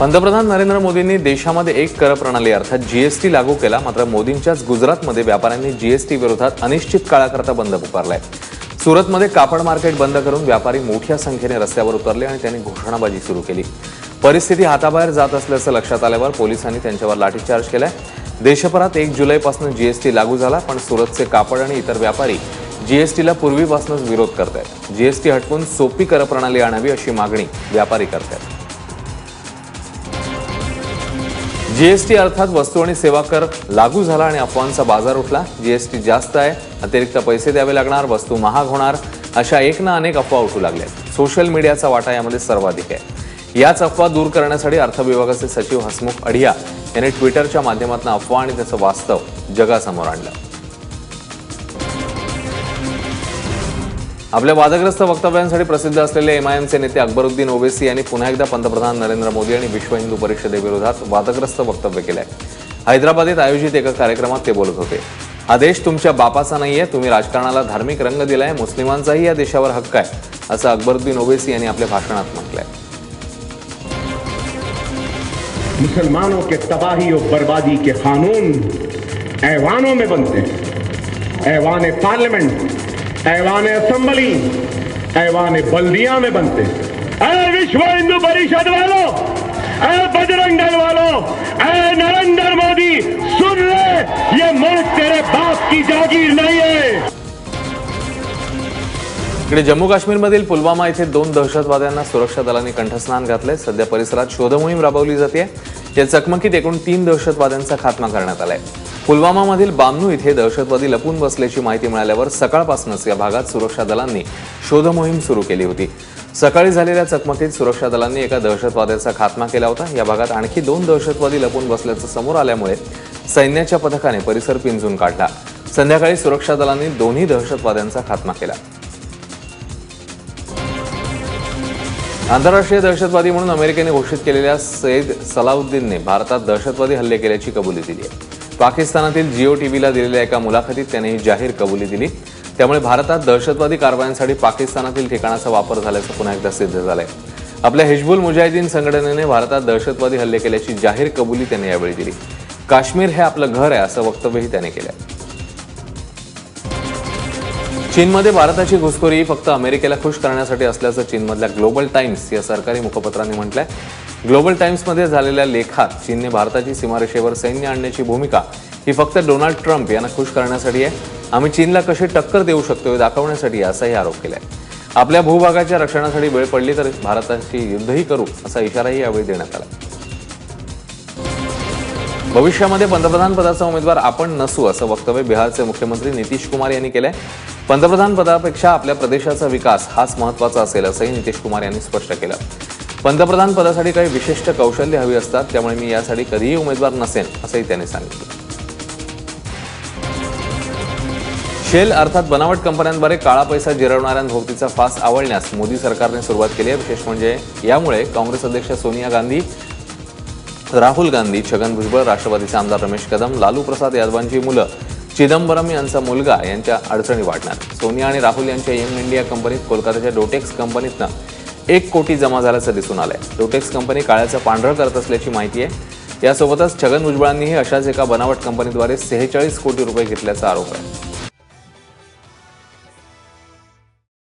पंतप्रधान नरेंद्र मोदींनी देशामध्ये एक कर प्रणाली अर्थात जीएसटी लागू केला। मात्र मोदींच्याच गुजरातमध्ये व्यापाऱ्यांनी जीएसटी विरोधात अनिश्चित काळाकरता बंद पुकारलाय। सुरतमध्ये कापड मार्केट बंद करून व्यापारी मोठ्या संख्येने रस्त्यावर उतरले आणि त्यांनी घोषणाबाजी सुरू केली। परिस्थिती हाताबाहेर जात असल्याचं लक्षात आल्यावर पोलिसांनी त्यांच्यावर लाठीचार्ज केलाय। देशभरात 1 जुलैपासून जीएसटी लागू झाला, पण सुरतचे कापड आणि इतर व्यापारी जीएसटीला पूर्वीपासूनच विरोध करतात। जीएसटी हटवून सोपी कर प्रणाली आणावी अशी मागणी व्यापारी करतात। जीएसटी अर्थात वस्तू आणि सेवा कर लागू झाला आणि अफवांचा बाजार उठला। जीएसटी जास्त आहे, अतिरिक्त पैसे द्यावे लागणार, वस्तू महाग होणार, अशा एक ना अनेक अफवा उठू लागल्या। सोशल मीडियाचा वाटा यामध्ये सर्वाधिक आहे। याच अफवा दूर करण्यासाठी अर्थ विभागाचे सचिव हसमुख अढिया यांनी ट्विटरच्या माध्यमातून अफवा आणि त्याचं वास्तव जगासमोर आणलं। आपल्या वादग्रस्त वक्तव्यांसाठी प्रसिद्ध असलेले एमआयएमचे नेते अकबरुद्दीन ओवैसी यांनी पुन्हा एकदा पंतप्रधान नरेंद्र मोदी आणि विश्व हिंदू परिषदेविरोधात वादग्रस्त वक्तव्य केलंय। हैदराबादेत आयोजित एका कार्यक्रमात ते बोलत होते। हा देश तुमच्या बापाचा नाहीये, तुम्ही राजकारणाला धार्मिक रंग दिलाय, मुस्लिमांचाही या देशावर हक्क आहे, असं अकबरुद्दीन ओवैसी यांनी आपल्या भाषणात म्हटलंय। मुसलमानों के तबाही और बर्बादी के कानून ऐवानों में बनते हैं, ऐवान पार्लियामेंट, ऐवान असेंबली, ऐवान बल्दिया में बनते हैं। ऐ विश्व हिंदू परिषद वालों, ऐ बजरंग दल वालों, ऐ नरेंद्र मोदी, सुन ले, ये मुल्क तेरे बाप की जागीर नहीं है। इकडे जम्मू काश्मीरमधील पुलवामा येथे 2 दहशतवाद्यांना सुरक्षा दलांनी कंठस्नान घातले। सध्या परिसरात शोधमोहीम राबवली जाते। या चकमकीत एकूण 3 दहशतवाद्यांचा खात्मा करण्यात आलाय। पुलवामामधील बामनू इथे दहशतवादी लपून बसल्याची माहिती मिळाल्यावर सकाळपासूनच या भागात सुरक्षा दलांनी शोधमोहीम सुरू केली होती। सकाळी झालेल्या चकमकीत सुरक्षा दलांनी एका दहशतवाद्याचा खात्मा केला होता। या भागात आणखी 2 दहशतवादी लपून बसल्याचं समोर आल्यामुळे सैन्याच्या पथकाने परिसर पिंजून काढला। संध्याकाळी सुरक्षा दलांनी दोन्ही दहशतवाद्यांचा खात्मा केला। आंतरराष्ट्रीय दहशतवादी म्हणून अमेरिकेने घोषित केलेल्या सैद सलाउद्दीनने भारतात दहशतवादी हल्ले केल्याची कबुली दिली आहे। पाकिस्तानातील जिओ टीव्हीला दिलेल्या एका मुलाखतीत त्याने ही जाहीर कबुली दिली। त्यामुळे भारतात दहशतवादी कारवायांसाठी पाकिस्तानातील ठिकाणाचा वापर झाल्याचं पुन्हा एकदा सिद्ध झालंय। आपल्या हिजबुल मुजाहिदीन संघटनेने भारतात दहशतवादी हल्ले केल्याची जाहीर कबुली त्याने यावेळी दिली। काश्मीर हे आपलं घर आहे असं वक्तव्यही त्याने केलं। चीनमध्ये भारताची घुसखोरी फक्त अमेरिकेला खुश करण्यासाठी असल्याचं चीनमधल्या ग्लोबल टाइम्स या सरकारी मुखपत्राने म्हटलंय। ग्लोबल टाइम्समध्ये झालेल्या लेखात चीनने भारताची सीमारेषेवर सैन्य आणण्याची भूमिका ही फक्त डोनाल्ड ट्रम्प यांना खुश करण्यासाठी आहे। आम्ही चीनला कशी टक्कर देऊ शकतो हे दाखवण्यासाठी असाही आरोप केलाय। आपल्या भूभागाच्या रक्षणासाठी वेळ पडली तर भारताशी युद्धही करू असा इशाराही यावेळी देण्यात आला। भविष्यामध्ये पंतप्रधान पदाचा उमेदवार आपण नसू असं वक्तव्य बिहारचे मुख्यमंत्री नितीश कुमार यांनी केलंय। पंतप्रधान पदापेक्षा आपल्या प्रदेशाचा विकास हाच महत्त्वाचा असेल असंही नितीश कुमार यांनी स्पष्ट केलं। पंतप्रधान पदासाठी काही विशिष्ट कौशल्य हवी असतात, त्यामुळे मी यासाठी कधीही उमेदवार नसेन असंही त्यांनी सांगितलं। शेल अर्थात बनावट कंपन्यांद्वारे काळा पैसा जिरवणाऱ्यांभोवतीचा फास आवळण्यास मोदी सरकारने सुरुवात केली आहे। विशेष म्हणजे यामुळे काँग्रेस अध्यक्ष सोनिया गांधी, राहुल गांधी, छगन भुजबळ, राष्ट्रवादीचे आमदार रमेश कदम, लालू प्रसाद यादवांची मुलं, चिदंबरम यांचा मुलगा यांच्या अडचणी वाढणार। सोनिया आणि राहुल यांच्या यंग इंडिया कंपनीत कोलकाताच्या डोटेक्स कंपनीतनं 1 कोटी जमा झाल्याचं दिसून आलंय। डोटेक्स कंपनी काळ्याचं पांढरं करत असल्याची माहिती आहे। यासोबतच छगन भुजबळांनीही अशाच एका बनावट कंपनीद्वारे 46 कोटी रुपये घेतल्याचा आरोप आहे।